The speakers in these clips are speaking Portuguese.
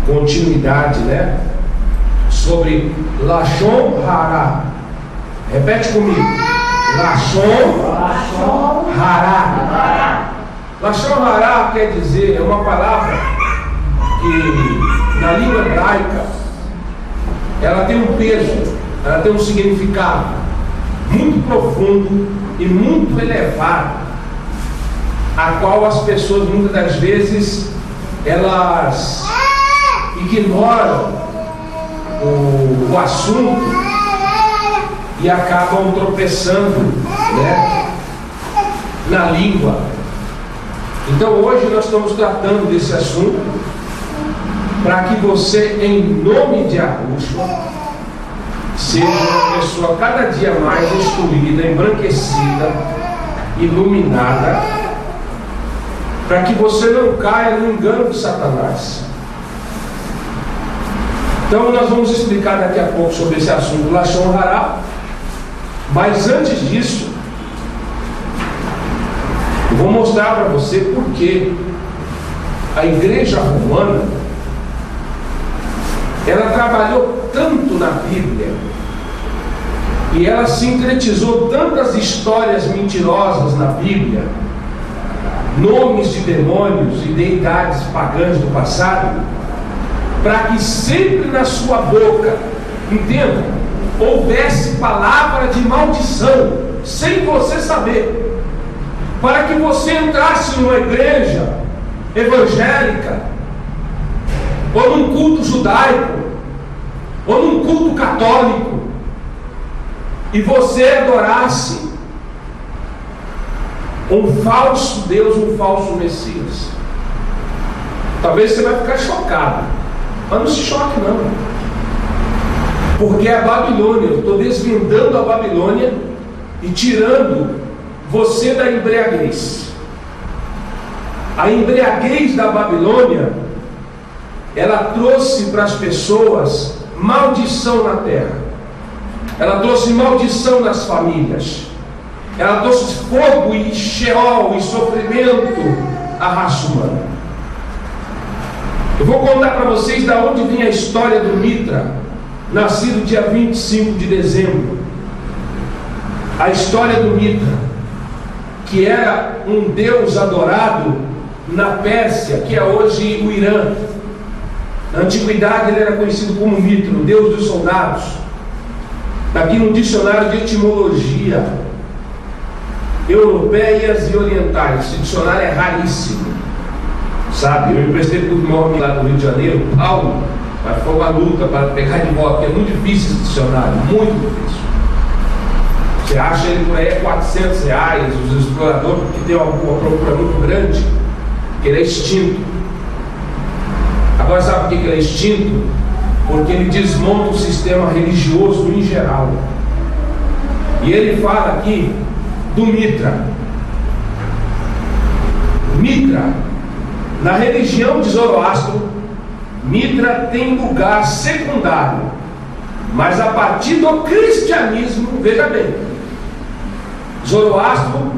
continuidade, né? Sobre Lashon Hara. Repete comigo. Lashon Hara. Lashon Hara quer dizer, é uma palavra que na língua hebraica ela tem um peso, ela tem um significado muito profundo e muito elevado, a qual as pessoas muitas das vezes elas ignoram o assunto e acabam tropeçando, né, na língua. Então hoje nós estamos tratando desse assunto para que você, em nome de Yahushua, seja uma pessoa cada dia mais instruída, embranquecida, iluminada, para que você não caia no engano de Satanás. Então nós vamos explicar daqui a pouco sobre esse assunto Lashon Hara, mas antes disso eu vou mostrar para você por que a igreja romana ela trabalhou tanto na Bíblia e ela sincretizou tantas histórias mentirosas na Bíblia, nomes de demônios e deidades pagãs do passado, para que sempre na sua boca, entenda, houvesse palavra de maldição, sem você saber, para que você entrasse numa igreja evangélica, ou num culto judaico, ou num culto católico, e você adorasse um falso Deus, um falso Messias. Talvez você vai ficar chocado, mas não se choque não, porque a Babilônia, eu estou desvendando a Babilônia e tirando você da embriaguez. A embriaguez da Babilônia, ela trouxe para as pessoas maldição na terra, ela trouxe maldição nas famílias, ela trouxe fogo e Sheol e sofrimento à raça humana. Eu vou contar para vocês de onde vem a história do Mitra, nascido dia 25 de dezembro. A história do Mitra, que era um deus adorado na Pérsia, que é hoje o Irã. Na antiguidade ele era conhecido como Mitra, o deus dos soldados. Aqui no dicionário de etimologia, europeias e orientais, esse dicionário é raríssimo, sabe? Eu emprestei para o meu homem lá do Rio de Janeiro, Paulo, mas foi uma luta para pegar de volta, porque é muito difícil esse dicionário, muito difícil. Você acha ele por aí R$400, os exploradores, porque tem uma procura muito grande, que ele é extinto. Agora sabe por que ele é extinto? Porque ele desmonta o sistema religioso em geral. E ele fala aqui do Mitra. Mitra, na religião de Zoroastro, Mitra tem lugar secundário, mas a partir do cristianismo, veja bem, Zoroastro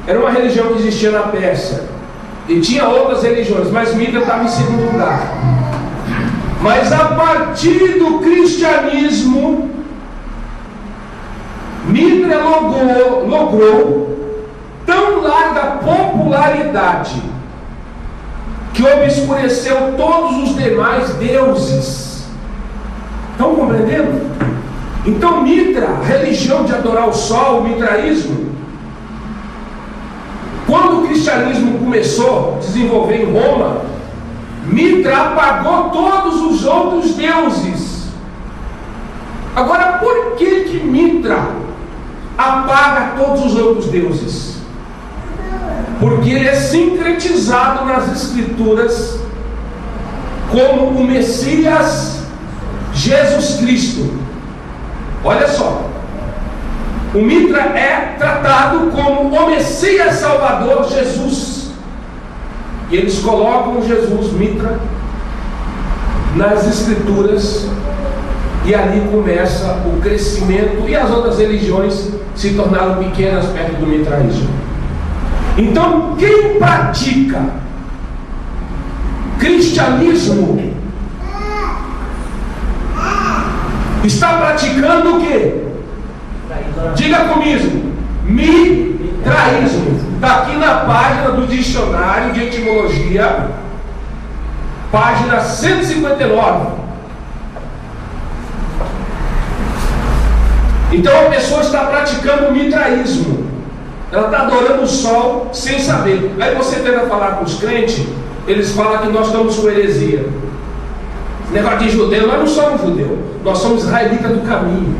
era uma religião que existia na Pérsia e tinha outras religiões, mas Mitra estava em segundo lugar. Mas a partir do cristianismo, Mitra logrou tão larga popularidade que obscureceu todos os demais deuses. Estão compreendendo? Então Mitra, a religião de adorar o sol, o mitraísmo, quando o cristianismo começou a desenvolver em Roma, Mitra apagou todos os outros deuses. Agora, por que Mitra apaga todos os outros deuses? Porque ele é sincretizado nas escrituras como o Messias Jesus Cristo. Olha só, o Mitra é tratado como o Messias Salvador Jesus. E eles colocam Jesus, Mitra, nas escrituras, e ali começa o crescimento, e as outras religiões se tornaram pequenas perto do mitraísmo. Então, quem pratica cristianismo Está praticando o quê? Diga comigo, mitraísmo. Está aqui na página do dicionário de etimologia, página 159. Então a pessoa está praticando mitraísmo. Ela está adorando o sol sem saber. Aí você tenta falar com os crentes, eles falam que nós estamos com heresia. Negócio de judeu, nós não somos judeu, nós somos israelitas do caminho.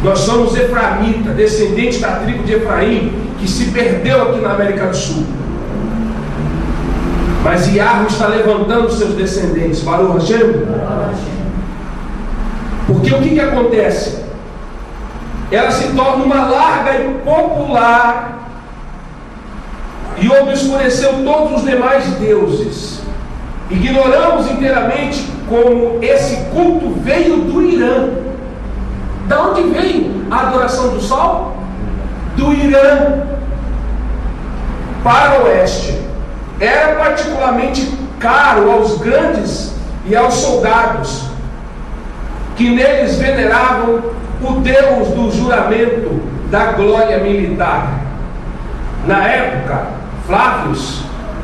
Nós somos efraimita, descendentes da tribo de Efraim, que se perdeu aqui na América do Sul. Mas Yahweh está levantando seus descendentes. Baruch Hashem. Porque o que acontece? Ela se torna uma larga e popular e obscureceu todos os demais deuses. Ignoramos inteiramente como esse culto veio do Irã. Da onde veio a adoração do sol? Do Irã para o oeste. Era particularmente caro aos grandes e aos soldados, que neles veneravam o Deus do juramento da glória militar. Na época, Flávios,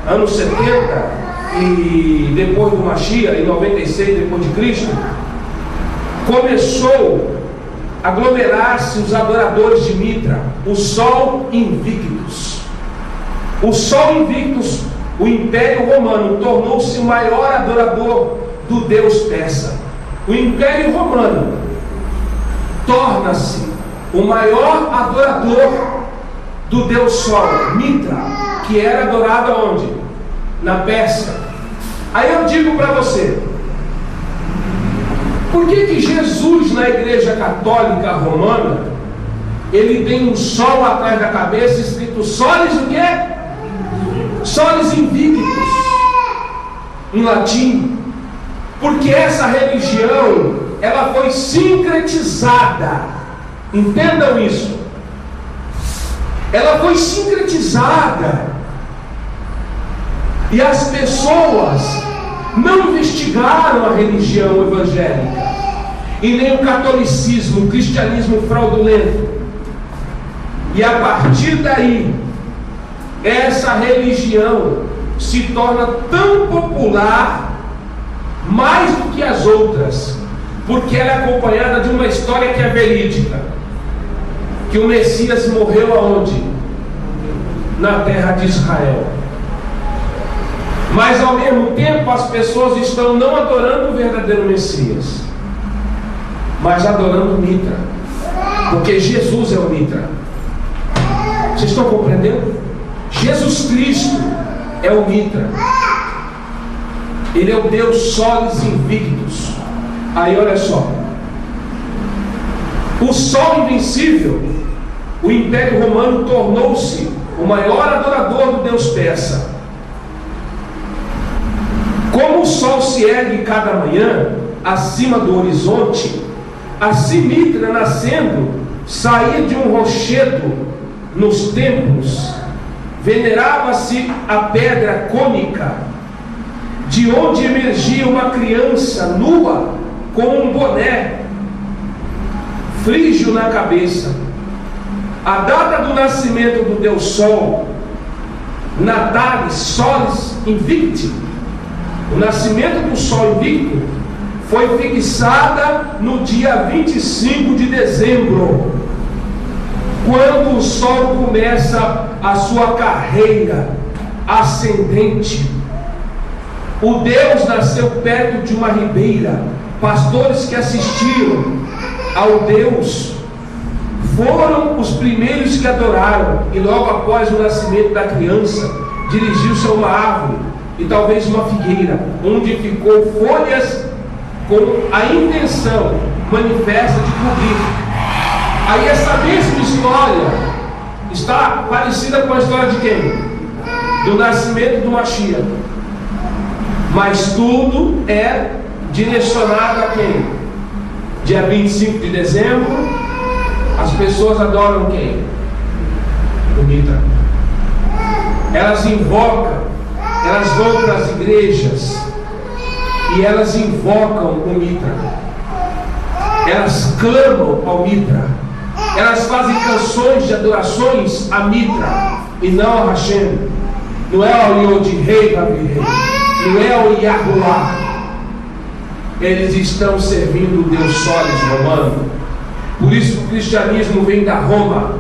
anos 70 e depois do Mashiach, em 96 depois de Cristo, começou a aglomerar-se os adoradores de Mitra, o Sol Invictus. O Sol Invictus, o Império Romano, tornou-se o maior adorador do Deus persa. O Império Romano torna-se o maior adorador do Deus Sol, Mitra, que era adorado aonde? Na Pérsia. Aí eu digo para você, por que Jesus na Igreja Católica Romana ele tem um sol atrás da cabeça escrito Solis o quê? Solis Invictus em latim? Porque essa religião ela foi sincretizada. Entendam isso. Ela foi sincretizada. E as pessoas não investigaram a religião evangélica e nem o catolicismo, o cristianismo fraudulento. E a partir daí, essa religião se torna tão popular, mais do que as outras, porque ela é acompanhada de uma história que é verídica, que o Messias morreu aonde? Na terra de Israel. Mas ao mesmo tempo as pessoas estão não adorando o verdadeiro Messias, mas adorando o Mitra, porque Jesus é o Mitra. Vocês estão compreendendo? Jesus Cristo é o Mitra. Ele é o Deus Solis Invictus. Aí olha só, o Sol Invencível, o Império Romano tornou-se o maior adorador do Deus persa. Como o sol se ergue cada manhã acima do horizonte, assim Mitra, nascendo, saía de um rochedo nos templos. Venerava-se a pedra cônica, de onde emergia uma criança nua com um boné frígio na cabeça. A data do nascimento do Deus Sol, Natalis Solis Invicti, o nascimento do Sol Invicto, foi fixada no dia 25 de dezembro, quando o Sol começa a sua carreira ascendente. O Deus nasceu perto de uma ribeira. Pastores que assistiram ao Deus foram os primeiros que adoraram, e logo após o nascimento da criança, dirigiu-se a uma árvore, e talvez uma figueira, onde ficou folhas com a intenção manifesta de cobrir. Aí essa mesma história está parecida com a história de quem? Do nascimento do Mashiach. Mas tudo é direcionado a quem? Dia 25 de dezembro, as pessoas adoram quem? O Mitra. Elas invocam, elas vão para as igrejas e elas invocam o Mitra. elas clamam ao Mitra, elas fazem canções de adorações a Mitra e não ao Hashem, não é ao Yod-Rei, não é ao Yahuwah. Eles estão servindo o Deus Solis romano. Por isso o cristianismo vem da Roma,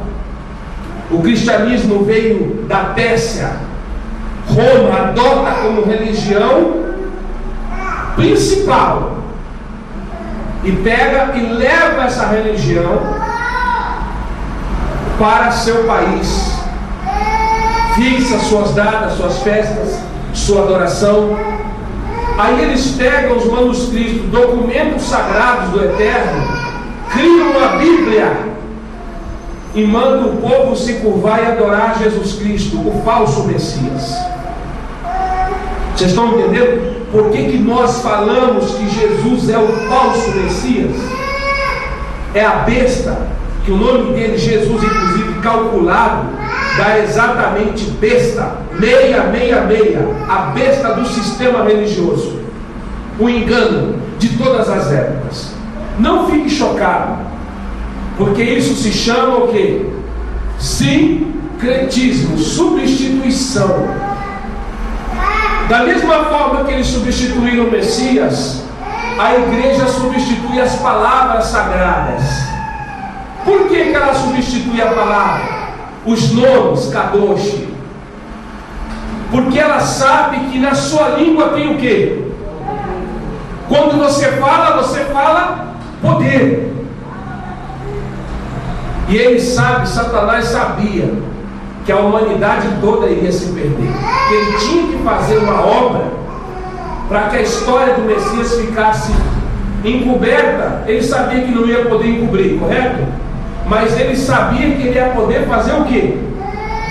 o cristianismo veio da Pérsia. Roma adota como religião principal e pega e leva essa religião para seu país, fixa suas datas, suas festas, sua adoração. Aí eles pegam os manuscritos, documentos sagrados do Eterno, criam uma Bíblia e mandam o povo se curvar e adorar Jesus Cristo, o falso Messias. Vocês estão entendendo? Por que nós falamos que Jesus é o falso Messias? É a besta, que o nome dele, Jesus, inclusive calculado, dá exatamente besta, 666, a besta do sistema religioso, o engano de todas as épocas. Não fique chocado, porque isso se chama o quê? Sincretismo, substituição. Da mesma forma que eles substituíram o Messias, a igreja substitui as palavras sagradas. Por que ela substitui a palavra? Os nomes, Kadosh. Porque ela sabe que na sua língua tem o quê? Quando você fala poder. E ele sabe, Satanás sabia que a humanidade toda iria se perder. Ele tinha que fazer uma obra para que a história do Messias ficasse encoberta. Ele sabia que não ia poder encobrir, correto? Mas ele sabia que ele ia poder fazer o quê?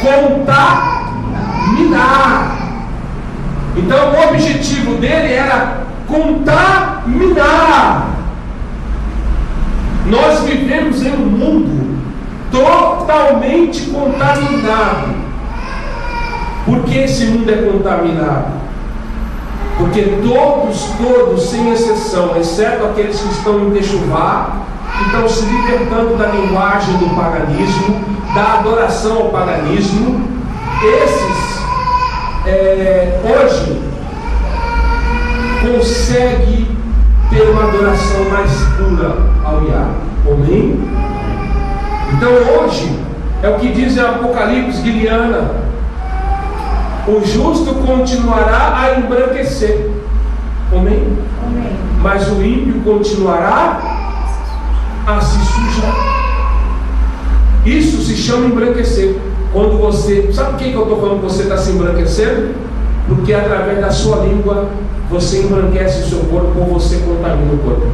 Contaminar. Então o objetivo dele era contaminar. Nós vivemos em um mundo totalmente contaminado. Por que esse mundo é contaminado? Porque todos, sem exceção, exceto aqueles que estão em Techuvá, que estão se libertando da linguagem do paganismo, da adoração ao paganismo, esses hoje conseguem ter uma adoração mais pura ao Yah. Amém? Então hoje é o que diz em Apocalipse, Guiliana: o justo continuará a embranquecer. Amém? Amém. Mas o ímpio continuará a se sujar. Isso se chama embranquecer. Quando você, sabe por que eu estou falando que você está se embranquecendo? Porque através da sua língua você embranquece o seu corpo ou você contamina o corpo.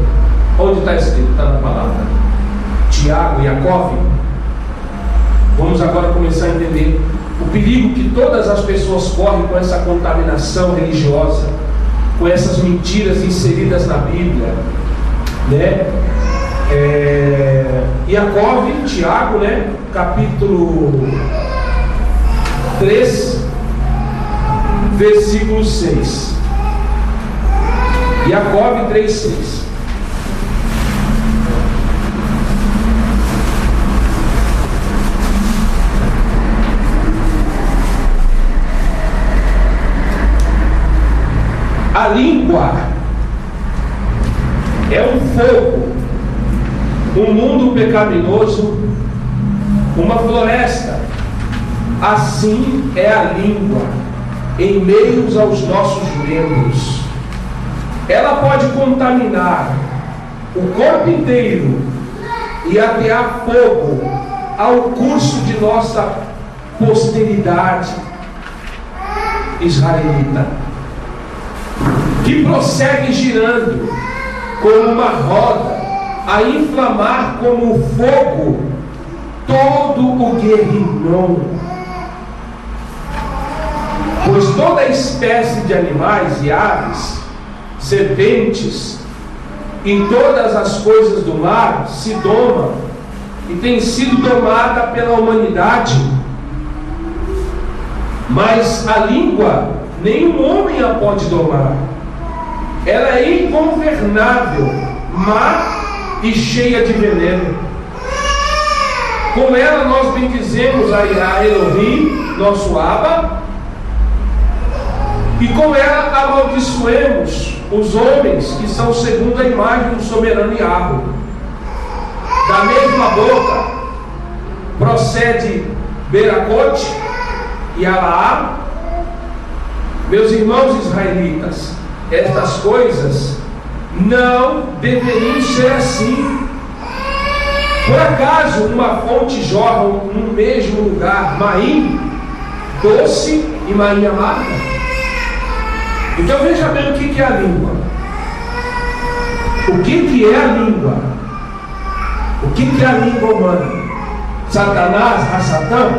Onde está escrito? Está na palavra. Tiago e Jacó. Vamos agora começar a entender o perigo que todas as pessoas correm com essa contaminação religiosa, com essas mentiras inseridas na Bíblia, né? Jacó, Tiago, né? Capítulo 3, versículo 6. Jacó 3:6. A língua é um fogo, um mundo pecaminoso, uma floresta. Assim é a língua em meio aos nossos membros. Ela pode contaminar o corpo inteiro e atear fogo ao curso de nossa posteridade israelita, que prossegue girando como uma roda, a inflamar como fogo todo o Guerrinom. Pois toda espécie de animais e aves, serpentes e todas as coisas do mar se domam e tem sido domada pela humanidade. Mas a língua nenhum homem a pode domar. Ela é ingovernável, má e cheia de veneno. Com ela nós bendizemos a Elohim, nosso Abba, e com ela amaldiçoemos os homens que são segundo a imagem do soberano Yahweh. Da mesma boca procede Beracote e Alaá. Meus irmãos israelitas, estas coisas não deveriam ser assim. Por acaso uma fonte jorra no mesmo lugar maim doce e maim amarga? Então veja bem o que é a língua. O que é a língua? O que é a língua humana? Satanás, Satã,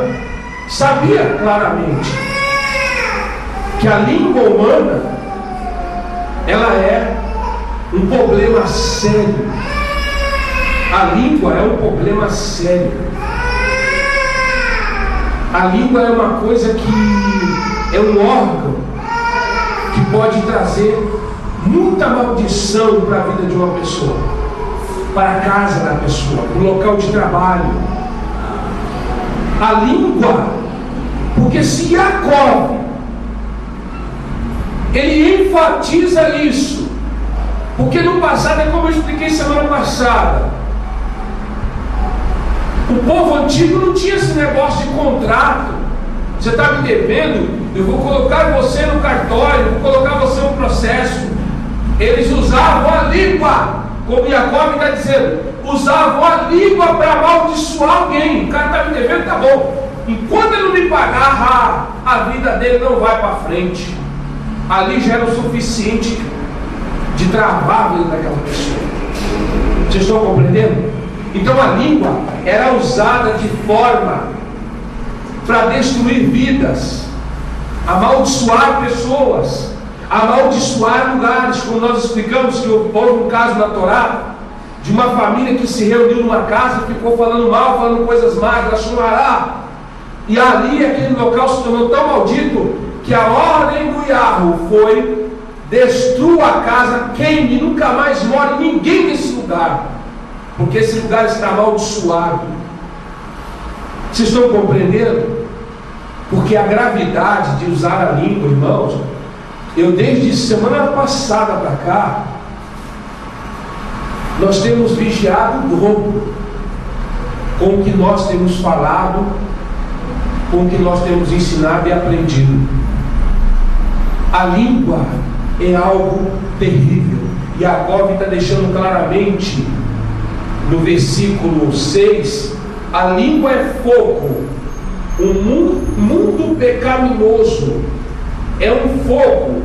sabia claramente que a língua humana ela é um problema sério. A língua é um problema sério. A língua é uma coisa que é um órgão que pode trazer muita maldição para a vida de uma pessoa, para a casa da pessoa, para o local de trabalho. A língua, porque se Jacó ele enfatiza isso, porque no passado, é como eu expliquei semana passada, o povo antigo não tinha esse negócio de contrato. Você está me devendo, eu vou colocar você no cartório, vou colocar você no processo. Eles usavam a língua, como Jacó está dizendo, usavam a língua para amaldiçoar alguém. O cara está me devendo, tá bom. Enquanto ele não me pagar, a vida dele não vai para frente. Ali já era o suficiente de travar a vida daquela pessoa. Vocês estão compreendendo? Então a língua era usada de forma para destruir vidas, amaldiçoar pessoas, amaldiçoar lugares, como nós explicamos que houve um caso na Torá de uma família que se reuniu numa casa e ficou falando mal, falando coisas más, da Shumará, e ali aquele local se tornou tão maldito que a ordem do Yahweh foi: destrua a casa, queime, nunca mais more ninguém nesse lugar, porque esse lugar está amaldiçoado. Vocês estão compreendendo? Porque a gravidade de usar a língua, irmãos, eu desde semana passada para cá, nós temos vigiado o dobro com o que nós temos falado, com o que nós temos ensinado e aprendido. A língua é algo terrível. E Jacó está deixando claramente no versículo 6: a língua é fogo, o mundo pecaminoso é um fogo,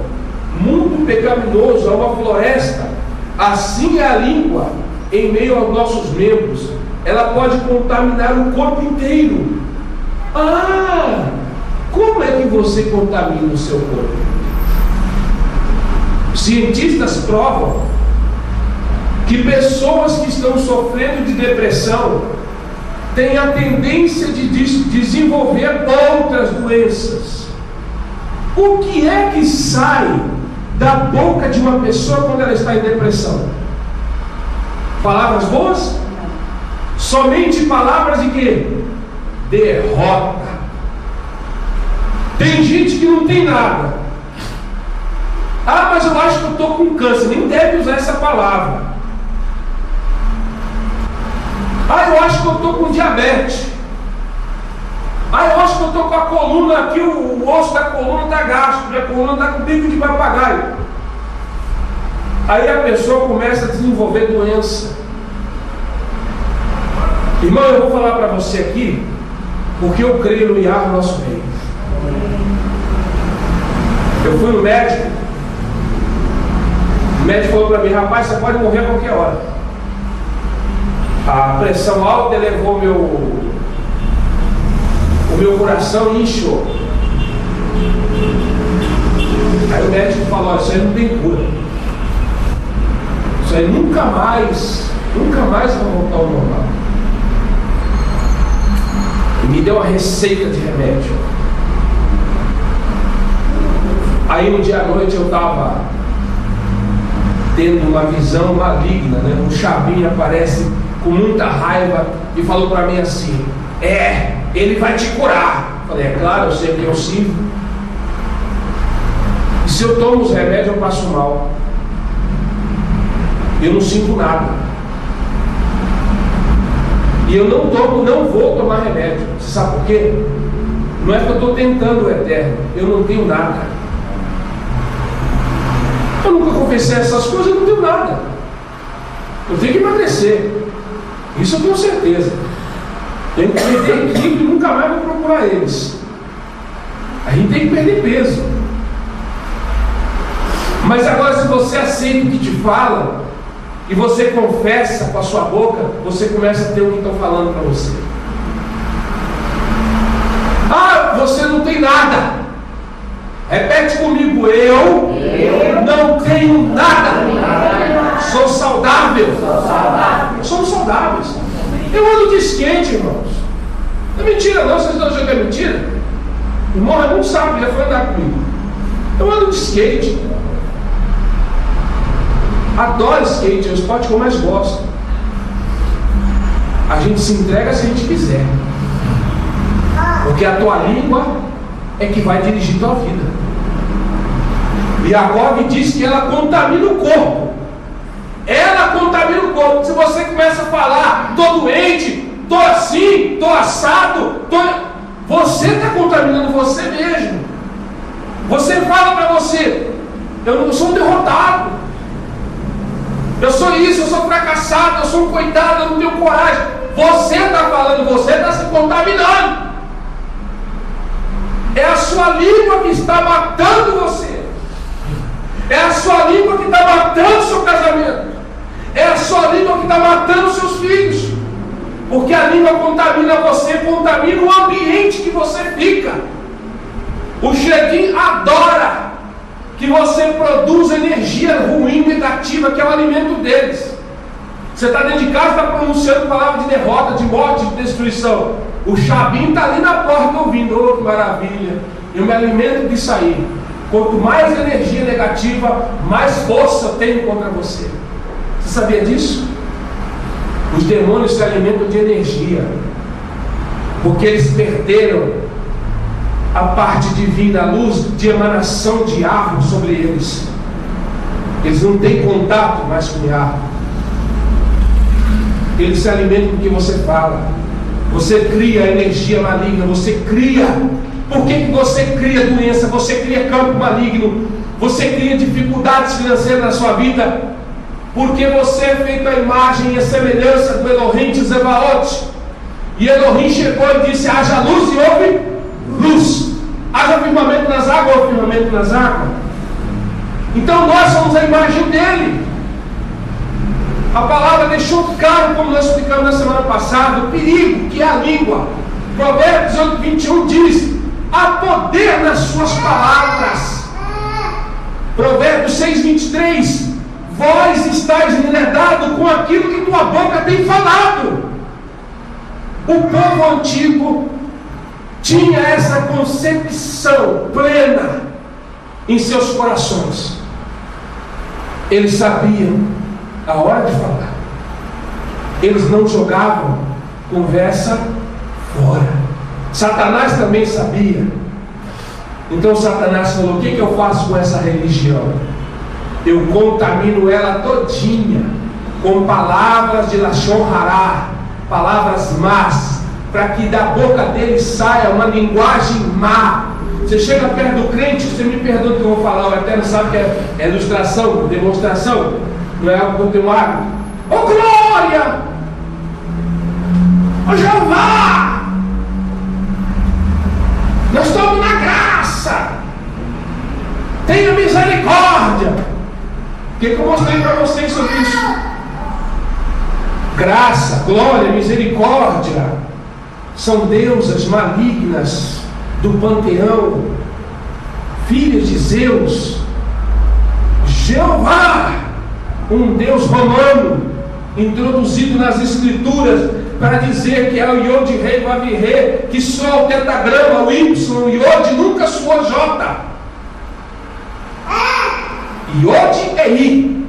mundo pecaminoso é uma floresta. Assim é a língua em meio aos nossos membros, ela pode contaminar o corpo inteiro. Como é que você contamina o seu corpo? Cientistas provam que pessoas que estão sofrendo de depressão têm a tendência de desenvolver outras doenças. O que é que sai da boca de uma pessoa quando ela está em depressão? Palavras boas? Somente palavras de quê? Derrota. Tem gente que não tem nada. Mas eu acho que eu estou com câncer. Nem deve usar essa palavra. Eu acho que eu estou com diabetes. Eu acho que eu estou com a coluna aqui, o osso da coluna está gasto, minha coluna está com bico de papagaio. Aí a pessoa começa a desenvolver doença. Irmão, eu vou falar para você aqui, porque eu creio no Yahweh, nosso Rei. Eu fui no médico, o médico falou para mim: rapaz, você pode morrer a qualquer hora. A pressão alta elevou o meu coração e inchou. Aí o médico falou: isso aí não tem cura, isso aí nunca mais vai voltar ao normal. E me deu uma receita de remédio. Aí um dia à noite eu estava tendo uma visão maligna, né? Um chabinho aparece com muita raiva e falou para mim assim: ele vai te curar. Falei: é claro, eu sei que eu sirvo. E se eu tomo os remédios, eu passo mal. Eu não sinto nada. E eu não vou tomar remédio. Você sabe por quê? Não é que eu estou tentando o eterno. Eu não tenho nada. Eu nunca confessei essas coisas, eu não tenho nada. Eu tenho que emagrecer. Isso eu tenho certeza. Tenho que perder equilíbrio e nunca mais vou procurar eles. A gente tem que perder peso. Mas agora, se você aceita o que te fala e você confessa com a sua boca, você começa a ter o que estão falando para você. Você não tem nada. Repete comigo: eu não tenho nada. Sou saudável. Somos saudáveis. Eu ando de skate, irmãos. Não é mentira não, vocês estão achando que é mentira? O irmão Raimundo sabe, já foi andar comigo. Eu ando de skate. Adoro skate, é o esporte que eu mais gosto. A gente se entrega se a gente quiser. Porque a tua língua é que vai dirigir tua vida. Jacob diz que ela contamina o corpo. Ela contamina o corpo. Se você começa a falar: tô doente, tô assim, tô assado, você está contaminando você mesmo. Você fala para você: eu sou um derrotado, eu sou isso, eu sou fracassado, eu sou um coitado, eu não tenho coragem. Você está falando, você está se contaminando. É a sua língua que está matando você. É a sua língua que está matando o seu casamento. É a sua língua que está matando os seus filhos. Porque a língua contamina você, contamina o ambiente que você fica. O Shedim adora que você produza energia ruim, negativa, que é o alimento deles. Você está dentro de casa, está pronunciando palavras de derrota, de morte, de destruição. O Shabim está ali na porta ouvindo: oh, que maravilha, eu me alimento disso aí. Quanto mais energia negativa, mais força eu tenho contra você. Você sabia disso? Os demônios se alimentam de energia, porque eles perderam a parte divina, a luz de emanação de árvore sobre eles. Eles não têm contato mais com a árvore. Eles se alimentam do que você fala. Você cria energia maligna, você cria. Por que você cria doença? Você cria campo maligno. Você cria dificuldades financeiras na sua vida. Porque você é feito à imagem e à semelhança do Elohim de Zebaoth. E Elohim chegou e disse: haja luz e houve luz. Haja firmamento nas águas, houve firmamento nas águas. Então nós somos a imagem dele. A palavra deixou claro, como nós explicamos na semana passada, o perigo que é a língua. Provérbios 8:21 diz: há poder nas suas palavras. Provérbios 6:23: vós estáis enredados com aquilo que tua boca tem falado. O povo antigo tinha essa concepção plena em seus corações. Eles sabiam a hora de falar. Eles não jogavam conversa fora. Satanás também sabia. Então Satanás falou: o que eu faço com essa religião? Eu contamino ela todinha com palavras de Lashon Hará, palavras más, para que da boca dele saia uma linguagem má. Você chega perto do crente, você me perdoa o que eu vou falar, o Eterno sabe que é ilustração, demonstração, não é algo que eu tenho hábito. Ô glória! Ô Jeová! Nós estamos na graça! Tenha misericórdia! O que eu mostrei para vocês sobre isso? Graça, glória, misericórdia são deusas malignas do panteão, filhas de Zeus. Jeová, um Deus romano, introduzido nas escrituras para dizer que é o Yod Rei Vav Rei, que soa o tetagrama, o Y, o Yod nunca soa J. Yod é I.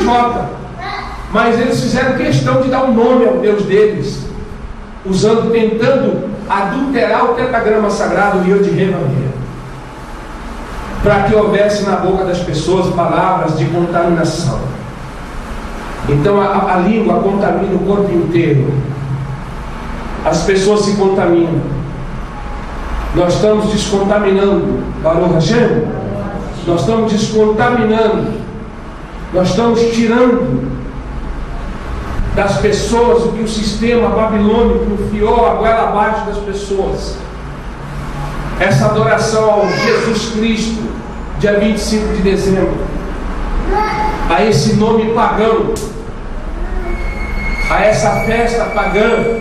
Jota. Mas eles fizeram questão de dar um nome ao Deus deles, tentando adulterar o tetragrama sagrado e o de Revameia, para que houvesse na boca das pessoas palavras de contaminação. Então a língua contamina o corpo inteiro. As pessoas se contaminam. Nós estamos descontaminando, Baruch Hashem. Nós estamos descontaminando. Nós estamos tirando das pessoas o que o sistema babilônico enfiou a goela abaixo das pessoas. Essa adoração ao Jesus Cristo, dia 25 de dezembro, a esse nome pagão, a essa festa pagã.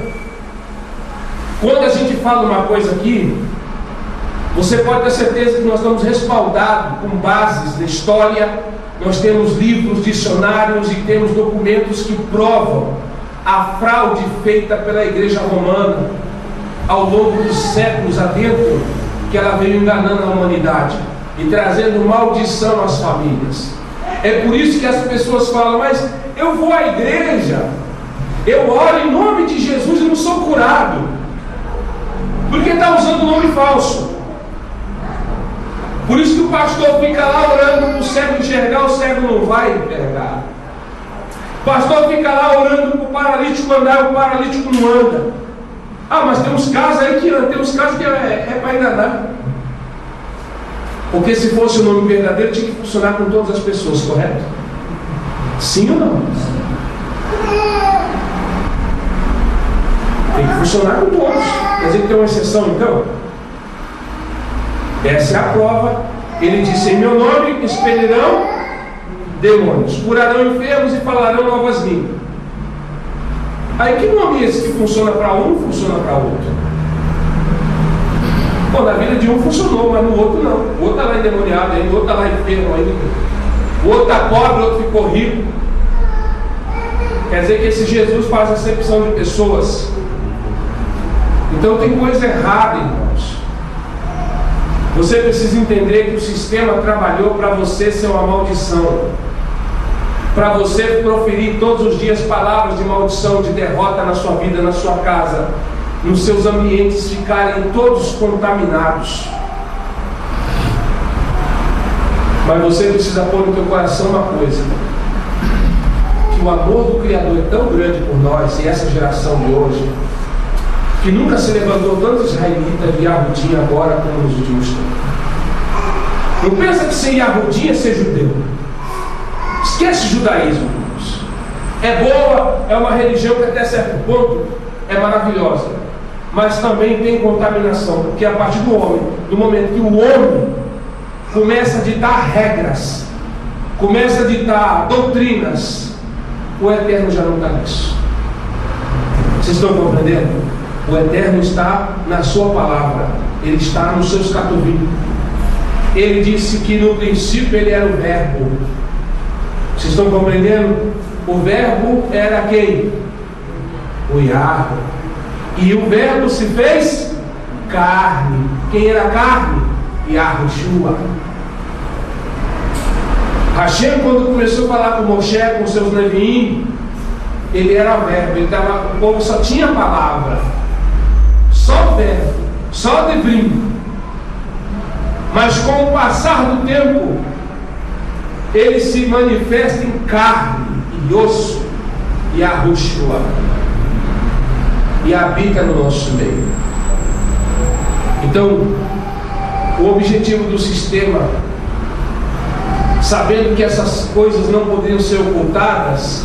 Quando a gente fala uma coisa aqui, você pode ter certeza que nós estamos respaldados com bases da história. Nós temos livros, dicionários e temos documentos que provam a fraude feita pela Igreja Romana ao longo dos séculos adentro, que ela veio enganando a humanidade e trazendo maldição às famílias. É por isso que as pessoas falam: mas eu vou à igreja, eu oro em nome de Jesus e não sou curado, porque está usando nome falso. Por isso que o pastor fica lá orando para o cego enxergar, o cego não vai enxergar. O pastor fica lá orando para o paralítico andar, o paralítico não anda. Ah, mas tem uns casos aí que tem uns casos que é para enganar. Porque se fosse o nome verdadeiro, tinha que funcionar com todas as pessoas, correto? Sim ou não? Tem que funcionar com todos. Quer dizer que tem uma exceção então? Essa é a prova. Ele disse: em meu nome expelirão demônios, curarão enfermos e falarão novas línguas. Aí que nome é esse que funciona para um, funciona para outro? Bom, na vida de um funcionou, mas no outro não. O outro está lá endemoniado ainda, o outro está lá enfermo ainda. O outro está pobre, o outro ficou rico. Quer dizer que esse Jesus faz acepção de pessoas. Então tem coisa errada, irmãos. Você precisa entender que o sistema trabalhou para você ser uma maldição, para você proferir todos os dias palavras de maldição, de derrota na sua vida, na sua casa, nos seus ambientes ficarem todos contaminados. Mas você precisa pôr no teu coração uma coisa: que o amor do Criador é tão grande por nós, e essa geração de hoje, que nunca se levantou tanto israelita de Yahudim agora como nos últimos tempos. Não pensa que ser Yahudim é ser judeu. Esquece o judaísmo, irmãos. É boa, é uma religião que até certo ponto é maravilhosa, mas também tem contaminação, porque a partir do homem, no momento que o homem começa a ditar regras, começa a ditar doutrinas, o Eterno já não está nisso. Vocês estão compreendendo? O Eterno está na sua palavra, Ele está nos seus catuvim. Ele disse que no princípio Ele era o Verbo. Vocês estão compreendendo? O Verbo era quem? O Yahweh. E o Verbo se fez carne. Quem era a carne? Yahushua. Hashem, quando começou a falar com Moshe, com seus Neviim, ele era o Verbo. O povo só tinha palavra, só verbo, só Devrim. Mas com o passar do tempo, ele se manifesta em carne e osso, Yahushua, e habita no nosso meio. Então, o objetivo do sistema, sabendo que essas coisas não poderiam ser ocultadas,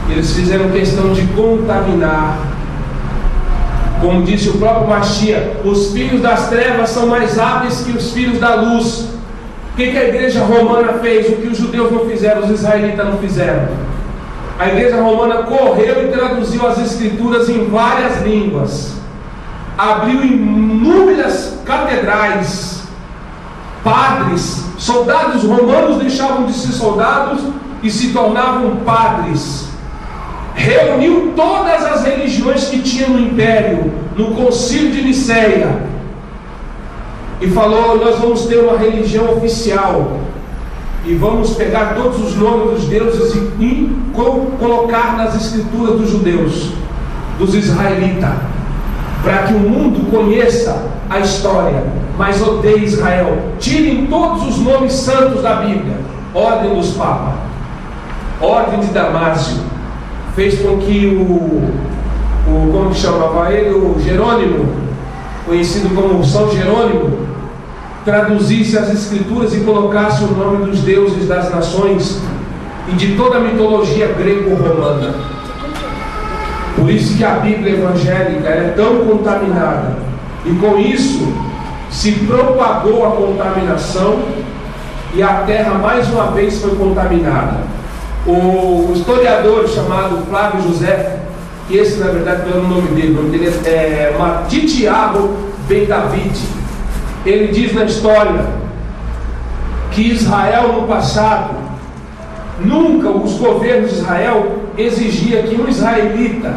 eles fizeram questão de contaminar. Como disse o próprio Mashiach, os filhos das trevas são mais hábeis que os filhos da luz. O que a igreja romana fez? O que os judeus não fizeram, os israelitas não fizeram. A igreja romana correu e traduziu as escrituras em várias línguas, abriu inúmeras catedrais. Padres, soldados romanos deixavam de ser soldados e se tornavam padres. Reuniu todas as religiões que tinha no império, no concílio de Niceia, e falou: nós vamos ter uma religião oficial. e vamos pegar todos os nomes dos deuses e colocar nas escrituras dos judeus, dos israelitas, para que o mundo conheça a história, mas odeie Israel. Tirem todos os nomes santos da Bíblia. Ordem dos papas, ordem de Damásio, fez com que como que chamava ele? O Jerônimo, conhecido como São Jerônimo, traduzisse as escrituras e colocasse o nome dos deuses das nações e de toda a mitologia grego-romana. Por isso que a Bíblia evangélica é tão contaminada, e com isso se propagou a contaminação e a terra mais uma vez foi contaminada. O historiador chamado Flávio José, que esse na verdade não é o nome dele é Matitiago Ben David, ele diz na história que Israel no passado, nunca os governos de Israel exigia que um israelita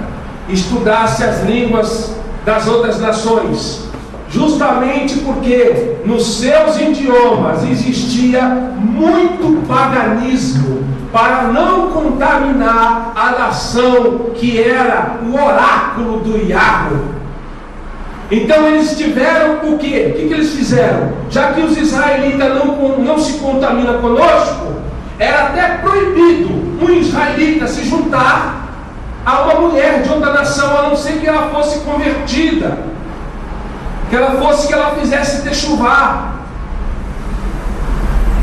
estudasse as línguas das outras nações, justamente porque nos seus idiomas existia muito paganismo, para não contaminar a nação que era o oráculo do Yahweh. Então eles tiveram o quê? O que eles fizeram? Já que os israelitas não se contaminam conosco, era até proibido um israelita se juntar a uma mulher de outra nação, a não ser que ela fosse convertida, que ela fizesse techuvar.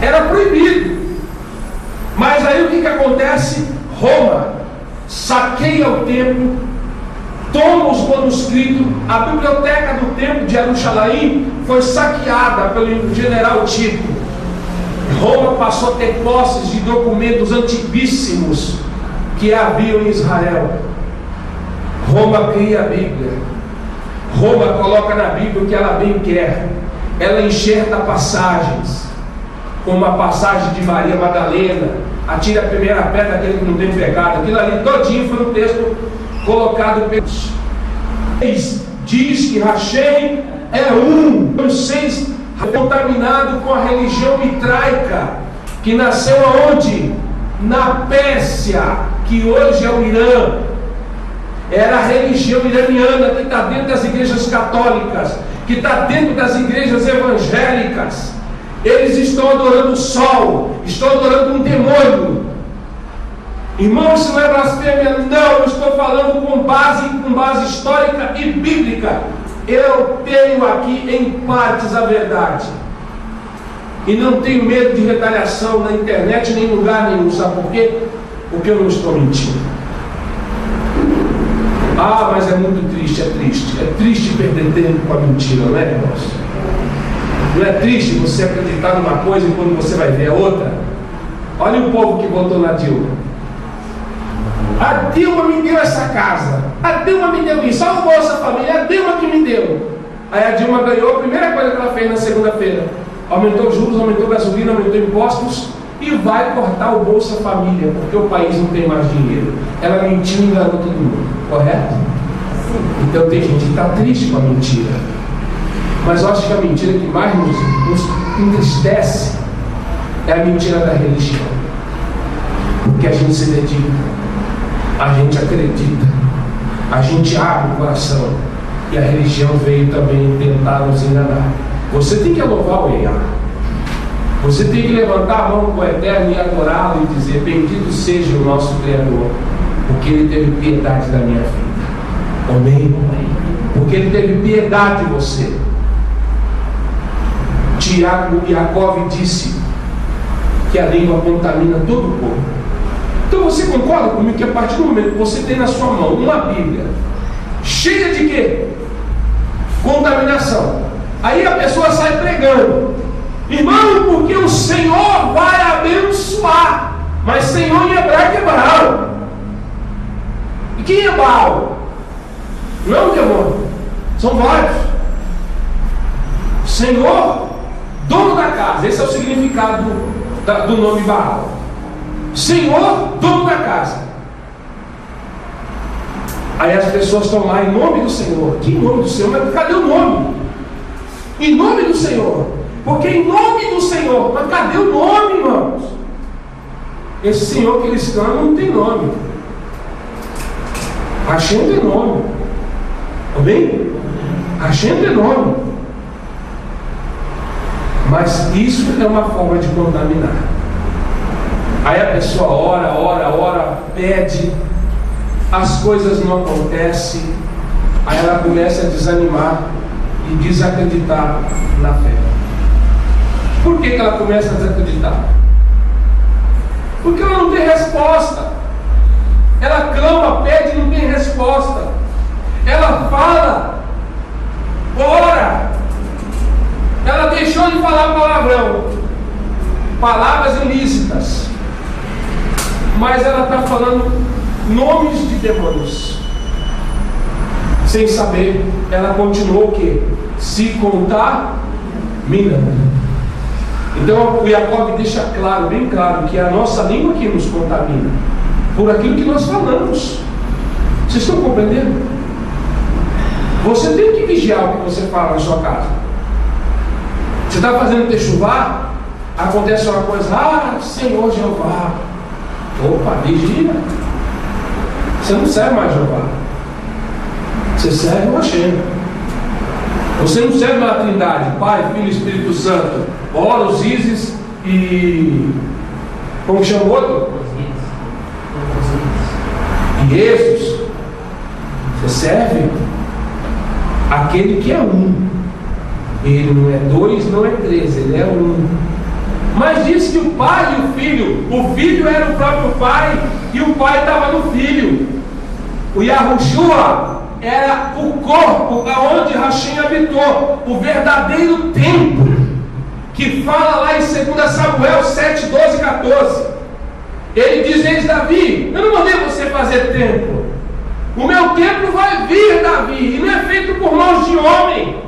Era proibido. Mas aí o que acontece? Roma saqueia o templo, toma os manuscritos. A biblioteca do templo de Jerusalém foi saqueada pelo general Tito. Roma passou a ter posses de documentos antiguíssimos que haviam em Israel. Roma cria a Bíblia. Roma coloca na Bíblia o que ela bem quer. Ela enxerta passagens, como a passagem de Maria Madalena, atira a primeira pedra daquele que não tem pecado. Aquilo ali todinho foi um texto colocado pelos. Diz que Rachem é os 6 contaminado com a religião mitraica, que nasceu aonde? Na Pérsia, que hoje é o Irã. Era a religião iraniana que está dentro das igrejas católicas, que está dentro das igrejas evangélicas. Eles estão adorando o sol, estão adorando um demônio. Irmão, isso não é blasfêmia? Não, eu estou falando com base histórica e bíblica. Eu tenho aqui em partes a verdade. E não tenho medo de retaliação na internet, nem em lugar nenhum. Sabe por quê? Porque eu não estou mentindo. Ah, mas é muito triste, é triste. É triste perder tempo com a mentira, não é, irmãos? Não é triste você acreditar numa coisa e quando você vai ver a outra? Olha o povo que votou na Dilma. A Dilma me deu essa casa, a Dilma me deu isso, salvou essa família, a Dilma que me deu. Aí a Dilma ganhou, a primeira coisa que ela fez na segunda-feira: aumentou juros, aumentou gasolina, aumentou impostos e vai cortar o Bolsa Família, porque o país não tem mais dinheiro. Ela mentiu e enganou todo mundo, correto? Então tem gente que está triste com a mentira. Mas eu acho que a mentira que mais nos entristece é a mentira da religião. Porque a gente se dedica, a gente acredita, a gente abre o coração, e a religião veio também tentar nos enganar. Você tem que louvar o Iá. Você tem que levantar a mão para o Eterno e adorá-lo e dizer: bendito seja o nosso Criador, porque Ele teve piedade da minha vida. Amém? Porque Ele teve piedade de você. Jacob disse que a língua contamina todo o corpo. Então você concorda comigo que a partir do momento que você tem na sua mão uma Bíblia cheia de quê? Contaminação. Aí a pessoa sai pregando: irmão, porque o Senhor vai abençoar. Mas Senhor em hebraico é Baal. E quem é Baal? Não é um demônio, são vários. Senhor, dono da casa. Esse é o significado do nome Baal. Senhor, dono da casa. Aí as pessoas estão lá em nome do Senhor. Que nome do Senhor? Mas cadê o nome? Em nome do Senhor. Porque em nome do Senhor. Mas cadê o nome, irmãos? esse Senhor que eles clamam não tem nome. Hashem não tem nome. Amém? Hashem não tem nome. Mas isso é uma forma de contaminar. Aí a pessoa ora, pede, as coisas não acontecem, aí ela começa a desanimar e desacreditar na fé. Por que ela começa a desacreditar? Porque ela não tem resposta. Ela clama, pede e não tem resposta. Ela fala, ora. Ela deixou de falar palavrão, palavras ilícitas, mas ela está falando nomes de demônios. Sem saber, ela continuou o quê? Se contaminando. Então o Jacob deixa claro, bem claro, que é a nossa língua que nos contamina, por aquilo que nós falamos. Vocês estão compreendendo? Você tem que vigiar o que você fala na sua casa. Você está fazendo techuvá, acontece uma coisa, Senhor Jeová. Opa, vigia. Você não serve mais Jeová. Você serve o Hashem. Você não serve mais a Trindade, Pai, Filho e Espírito Santo. Horus, Ísis e... como chama o outro? E Jesus. Você serve aquele que é um. Ele não é 2, não é 3, ele é 1. Mas diz que o pai e o filho era o próprio pai, e o pai estava no filho. O Yahushua era o corpo aonde Hashem habitou, o verdadeiro templo, que fala lá em 2 Samuel 7, 12 e 14. Ele diz: eis Davi, eu não mandei você fazer templo. O meu templo vai vir, Davi, e não é feito por mãos de homem.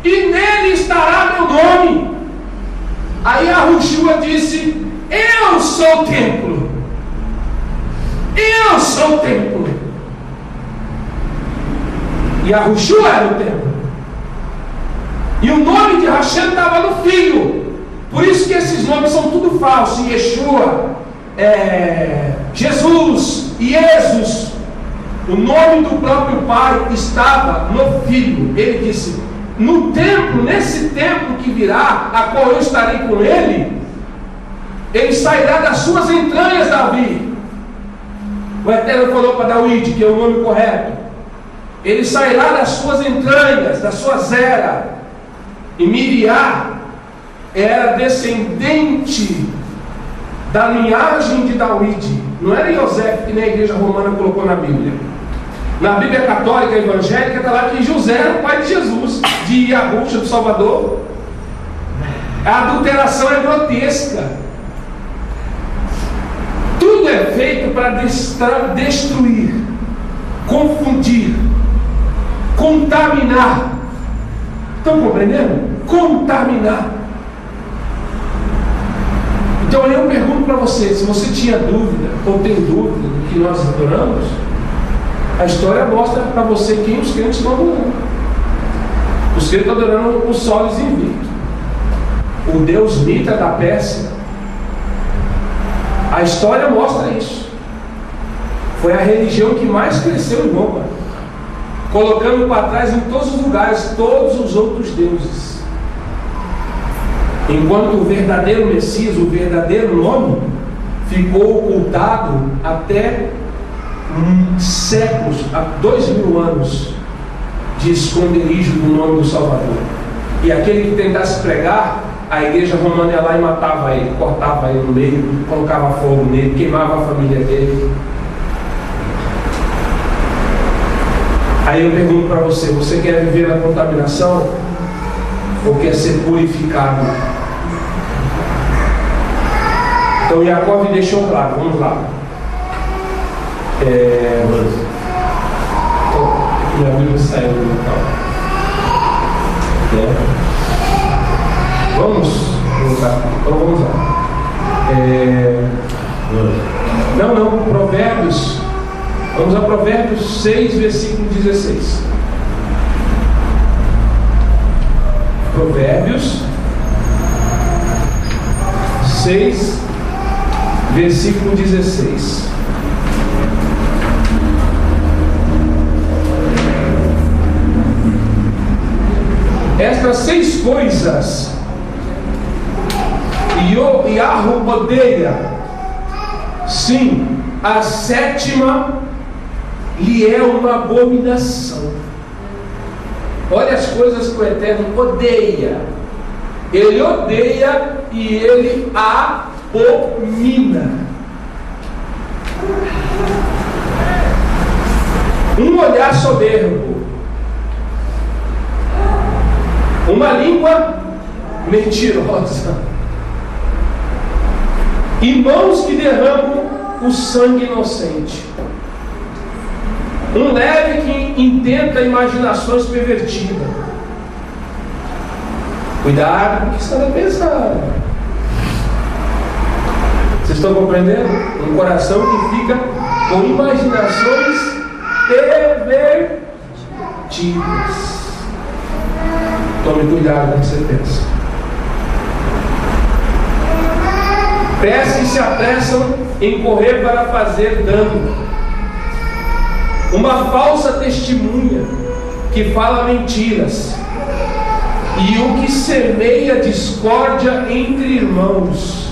E nele estará meu nome. Aí Yahushua disse: eu sou o templo. Eu sou o templo. Yahushua era o templo. E o nome de Hashem estava no filho. Por isso que esses nomes são tudo falsos. Yeshua, Jesus, Jesus. O nome do próprio pai estava no filho. Ele disse: no templo, nesse templo que virá, a qual eu estarei com ele, ele sairá das suas entranhas, Davi. O Eterno falou para Davi, que é o nome correto. Ele sairá das suas entranhas, da sua zera. E Miriá era descendente da linhagem de David. Não era José, que nem a igreja romana colocou na Bíblia. Na Bíblia católica evangélica está lá que José era o pai de Jesus, de Yahushua, do Salvador. A adulteração é grotesca. Tudo é feito para destruir, confundir, contaminar. Estão compreendendo? Contaminar. Então eu pergunto para você, se você tinha dúvida, ou tem dúvida do que nós adoramos, a história mostra para você quem os crentes estão adorando. Os crentes estão adorando o Solis Invicto, o deus Mitra da Pérsia. A história mostra isso. Foi a religião que mais cresceu em Roma, colocando para trás em todos os lugares todos os outros deuses. Enquanto o verdadeiro Messias, o verdadeiro nome, ficou ocultado até séculos, há 2000 anos de esconderijo do nome do Salvador. E aquele que tentasse pregar, a igreja romana ia lá e matava ele, cortava ele no meio, colocava fogo nele, queimava a família dele. Aí eu pergunto para você: você quer viver na contaminação ou quer ser purificado? Então Jacob deixou claro, vamos lá. Minha Bíblia saiu do local. Vamos voltar. Então vamos lá. Não, Provérbios. Vamos a Provérbios 6, versículo 16. Provérbios 6, versículo 16. Estas 6 coisas Yahweh odeia, sim, a 7ª lhe é uma abominação. Olha as coisas que o Eterno odeia. Ele odeia e ele abomina. Um olhar soberbo, uma língua mentirosa, e mãos que derramam o sangue inocente, um leve que intenta imaginações pervertidas. Cuidado com o que você está pensando. Vocês estão compreendendo? Um coração que fica com imaginações pervertidas. Tome cuidado com o que você pensa. Pés que se apressam em correr para fazer dano. Uma falsa testemunha que fala mentiras. E o que semeia discórdia entre irmãos.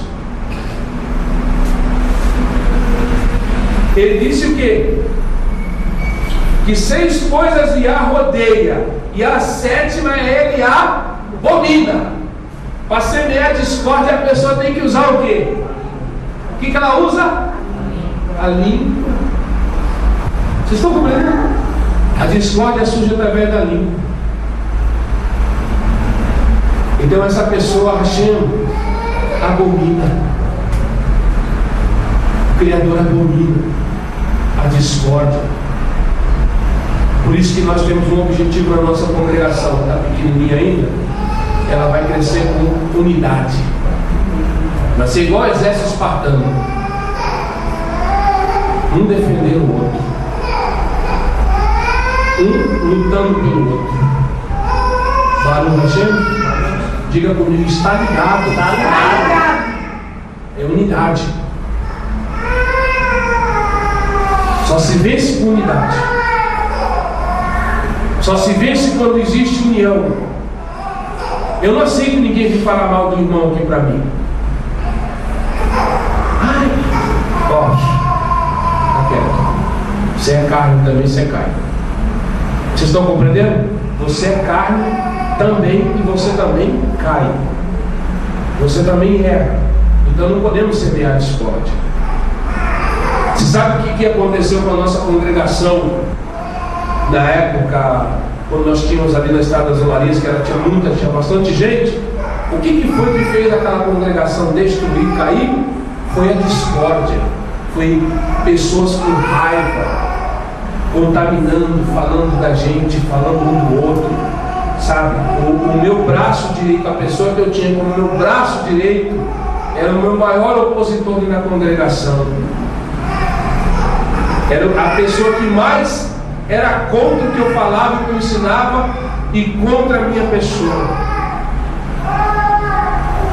Ele disse o quê? Que 6 coisas Yahweh odeia, e a 7ª ele abomina. Para semear discórdia, a pessoa tem que usar o quê? O que ela usa? A língua. Vocês estão compreendendo? A discórdia surge através da língua. Então essa pessoa, Hashem, abomina. O Criador abomina a discórdia. Por isso que nós temos um objetivo na nossa congregação, está pequenininha ainda. Ela vai crescer com unidade. Vai ser igual ao exército espartano. Um defendendo o outro. Um lutando pelo outro. Baruch Hashem, diga comigo, está ligado. Está ligado. É unidade. Só se vence com unidade. Só se vence quando existe união. Eu não aceito ninguém vir falar mal do irmão aqui para mim. Ai, gosto. Tá quieto. Você é carne também, você é carne. Vocês estão compreendendo? Você é carne também e você também cai. Você também erra. Então não podemos semear discórdia. Você sabe o que aconteceu com a nossa congregação na época, quando nós tínhamos ali na Estrada das Olarias, que tinha bastante gente? O que foi que fez aquela congregação destruir e cair? Foi a discórdia. Foi pessoas com raiva, contaminando, falando da gente, falando um do outro, sabe? O meu braço direito, a pessoa que eu tinha como meu braço direito, era o meu maior opositor na congregação. Era a pessoa que mais era contra o que eu falava, o que eu ensinava, e contra a minha pessoa.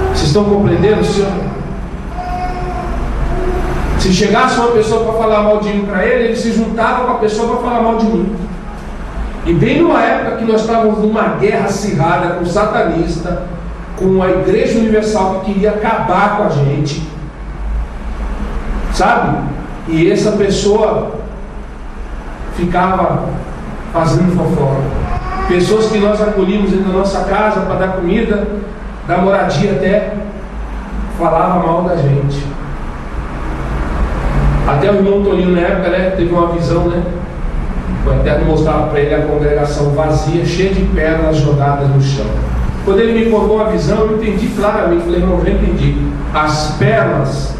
Vocês estão compreendendo, senhor? Se chegasse uma pessoa para falar mal de mim para ele se juntava com a pessoa para falar mal de mim. E bem numa época que nós estávamos numa guerra acirrada com o satanista, com a Igreja Universal que queria acabar com a gente, sabe? E essa pessoa ficava fazendo fofoca. Pessoas que nós acolhimos dentro da nossa casa para dar comida, dar moradia até, falava mal da gente. Até o irmão Toninho na época, né, teve uma visão, né? O Eterno mostrava para ele a congregação vazia, cheia de pérolas jogadas no chão. Quando ele me contou a visão, eu entendi claramente. Falei, irmão, já entendi. As pérolas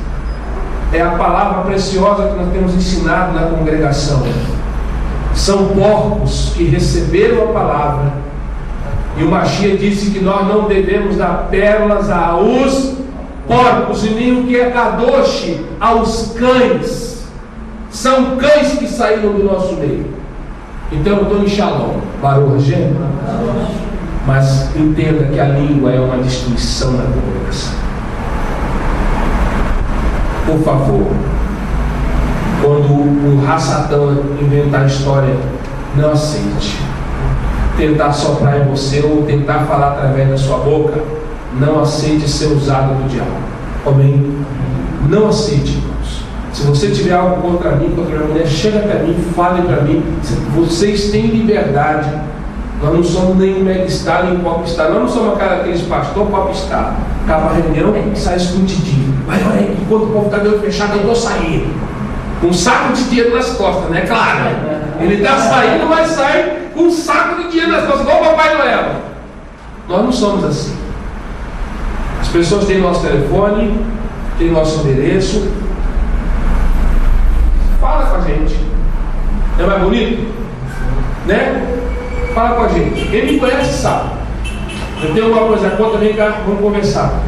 é a palavra preciosa que nós temos ensinado na congregação. São porcos que receberam a palavra. E o Mashiach disse que nós não devemos dar pérolas aos porcos, e nem o que é kadosh aos cães. São cães que saíram do nosso meio. Então eu estou em Shalom, Baruch Hashem. Mas entenda que a língua é uma destruição na congregação. por favor, quando o Rassatã inventar a história, não aceite. Tentar soprar em você ou tentar falar através da sua boca, não aceite ser usado do diabo. Amém? Não aceite, irmãos. Se você tiver algo contra mim, contra minha mulher, chega até mim, fale para mim. Vocês têm liberdade. Nós não somos nem megastar, nem popstar. Nós não somos aqueles pastor popstar. Acaba a reunião e sai escondidinho. Vai, olha, enquanto o povo está de olho fechado, eu estou saindo. Com um saco de dinheiro nas costas, né? Claro. Ele está saindo, mas sai com um saco de dinheiro nas costas, igual o Papai Noel. Nós não somos assim. As pessoas têm nosso telefone, têm nosso endereço. Fala com a gente. Não é mais bonito? Né? Fala com a gente. Quem me conhece sabe. Eu tenho alguma coisa contra, vem cá, vamos conversar.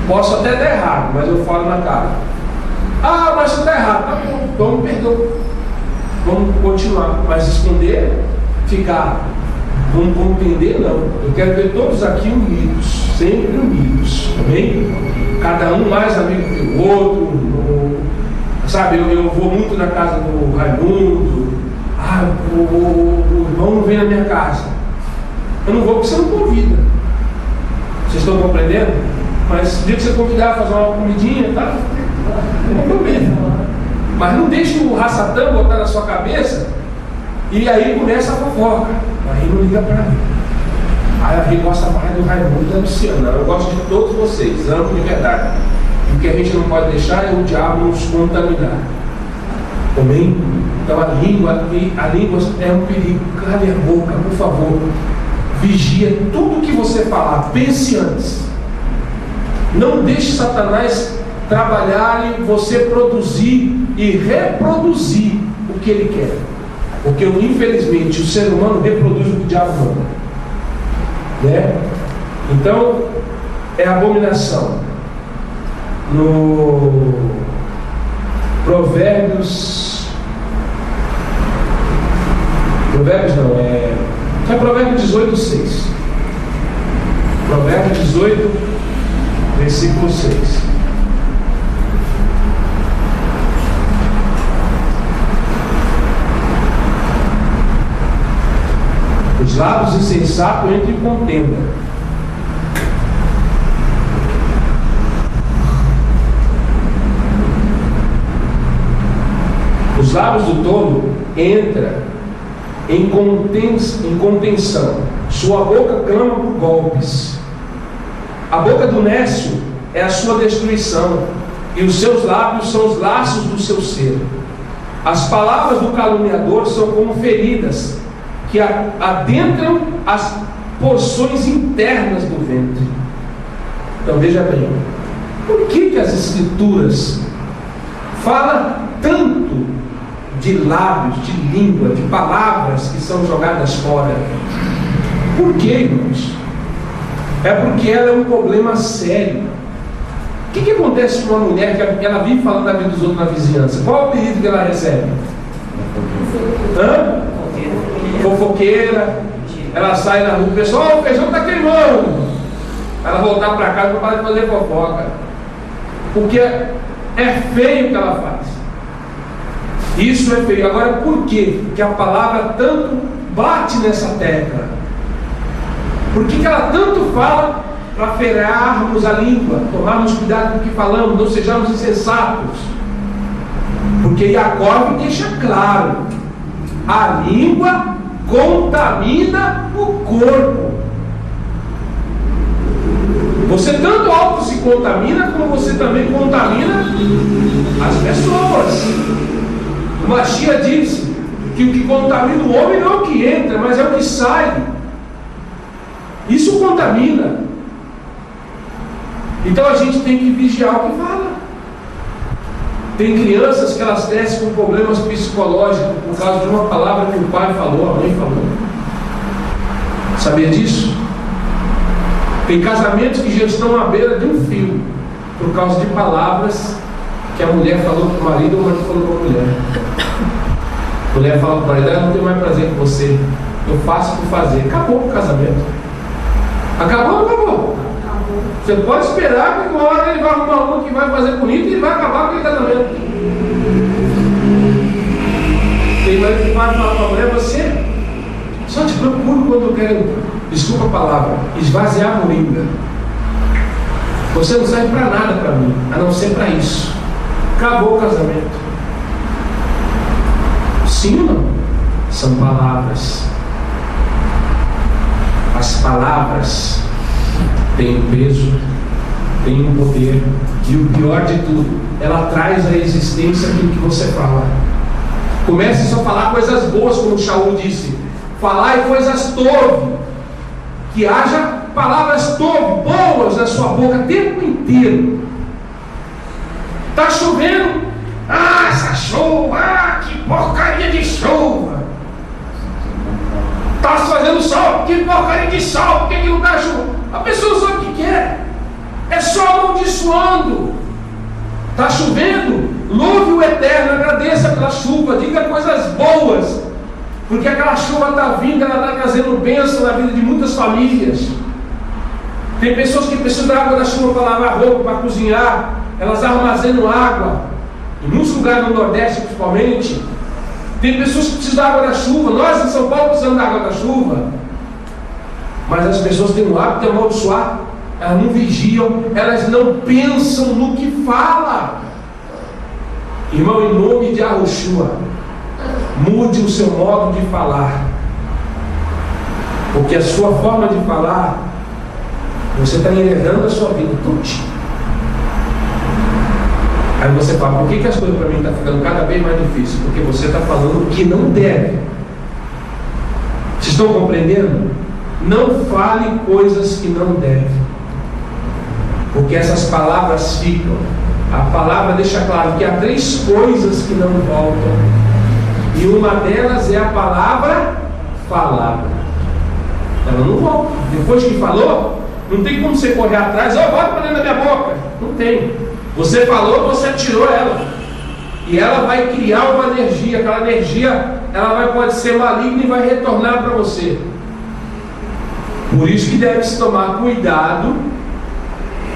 Posso até dar errado, mas eu falo na cara. Ah, mas você está errado. Tá bom, então me perdoa. Vamos continuar. Mas esconder, ficar, vamos compreender, não. Eu quero ver todos aqui unidos, sempre unidos, amém? Cada um mais amigo que o outro. Sabe, eu vou muito na casa do Raimundo. Ah, o irmão não vem na minha casa. Eu não vou porque você não convida. Vocês estão compreendendo? Mas o dia que você convidar a fazer uma comidinha, tá? Não convida. Mas não deixe o Rassatã botar na sua cabeça e aí começa a fofoca. Aí não liga pra mim. Aí a gente gosta mais do Raimundo e da Luciana. Eu gosto de todos vocês, amo de verdade. O que a gente não pode deixar é o diabo nos contaminar. Amém? Então a língua é um perigo. Cale a boca, por favor. Vigia tudo que você falar. Pense antes. Não deixe Satanás trabalhar em você produzir e reproduzir o que ele quer. Porque infelizmente o ser humano reproduz o que o diabo manda. Né? Então é abominação. No Provérbios não, é Provérbio 18, 6. Provérbio 18, versículo 6. Os lábios insensatos entram em contenda. Os lábios do tolo entram em contenção. Sua boca clama por golpes. A boca do nécio é a sua destruição, e os seus lábios são os laços do seu ser. As palavras do caluniador são como feridas que adentram as porções internas do ventre. Então veja bem, por que as escrituras falam tanto de lábios, de língua, de palavras que são jogadas fora? Por que, irmãos? É porque ela é um problema sério. O que acontece com uma mulher que ela vive falando da vida dos outros na vizinhança? Qual é o apelido que ela recebe? Fofoqueira. Ela sai na rua, o pessoal, o feijão está queimando. Ela voltar para casa para parar de fazer fofoca. Porque é feio o que ela faz. Isso é feio. Agora, por quê? Que a palavra tanto bate nessa tecla? Por que ela tanto fala para frearmos a língua, tomarmos cuidado com o que falamos, não sejamos insensatos? Porque Jacó deixa claro: a língua contamina o corpo. Você tanto auto se contamina, como você também contamina as pessoas. O Machia disse que o que contamina o homem não é o que entra, mas é o que sai. Isso contamina. Então a gente tem que vigiar o que fala. Tem crianças que elas crescem com problemas psicológicos por causa de uma palavra que o pai falou, a mãe falou. Sabia disso? Tem casamentos que já estão à beira de um fio por causa de palavras que a mulher falou para o marido ou o marido falou para a mulher. A mulher fala para o marido: eu não tenho mais prazer com você, eu faço por fazer. Acabou o casamento. Acabou ou não acabou? Você pode esperar que uma hora ele vai arrumar uma que vai fazer bonito e ele vai acabar com aquele casamento. Tem marido que vai falar para a mulher: você só te procuro quando eu quero, desculpa a palavra, esvaziar a moringa. Você não serve para nada para mim, a não ser para isso. Acabou o casamento. Sim ou não? São palavras. As palavras têm um peso, têm um poder, e o pior de tudo, ela traz à existência aquilo que você fala. Comece só a falar coisas boas, como Shaul disse: falai coisas tove, que haja palavras tove, boas na sua boca o tempo inteiro. Está chovendo, essa chuva, que porcaria de chuva. Está fazendo sol, que porcaria de sol, por que não dá chuva? A pessoa não sabe o que quer, é só amaldiçoando. Está chovendo, louve o Eterno, agradeça pela chuva, diga coisas boas, porque aquela chuva está vindo, ela está trazendo bênção na vida de muitas famílias. Tem pessoas que precisam da água da chuva para lavar roupa, para cozinhar, elas armazenam água, em muitos lugares no Nordeste principalmente. Tem pessoas que precisam da água da chuva. Nós em São Paulo precisamos da água da chuva, mas as pessoas têm o hábito de amaldiçoar. Elas não vigiam, elas não pensam no que fala. Irmão, em nome de Yahushua, mude o seu modo de falar, porque a sua forma de falar, você está enredando a sua vida todinha. Aí você fala: por que as coisas para mim estão ficando cada vez mais difíceis? Porque você está falando o que não deve. Vocês estão compreendendo? Não fale coisas que não devem, porque essas palavras ficam. A palavra deixa claro que há 3 coisas que não voltam, e uma delas é a palavra falada. Ela não volta. Depois que falou, não tem como você correr atrás: volta para dentro da minha boca. Não tem. Você falou, você tirou ela, e ela vai criar uma energia. Aquela energia, pode ser maligna e vai retornar para você. Por isso que deve-se tomar cuidado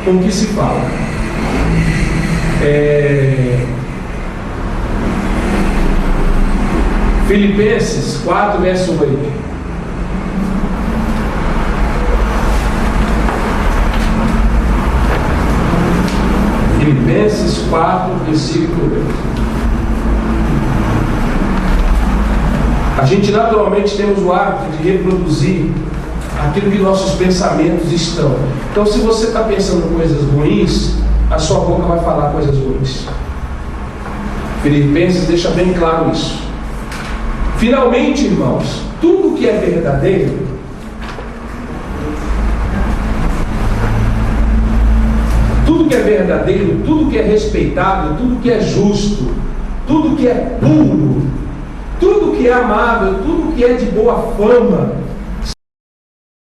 com o que se fala. Filipenses 4, verso 8. Filipenses 4, versículo 8. A gente naturalmente temos o hábito de reproduzir aquilo que nossos pensamentos estão. Então, se você está pensando coisas ruins, a sua boca vai falar coisas ruins. Filipenses deixa bem claro isso. Finalmente, irmãos, tudo que é verdadeiro, tudo que é verdadeiro, tudo que é respeitável, tudo que é justo, tudo que é puro, tudo que é amável, tudo que é de boa fama,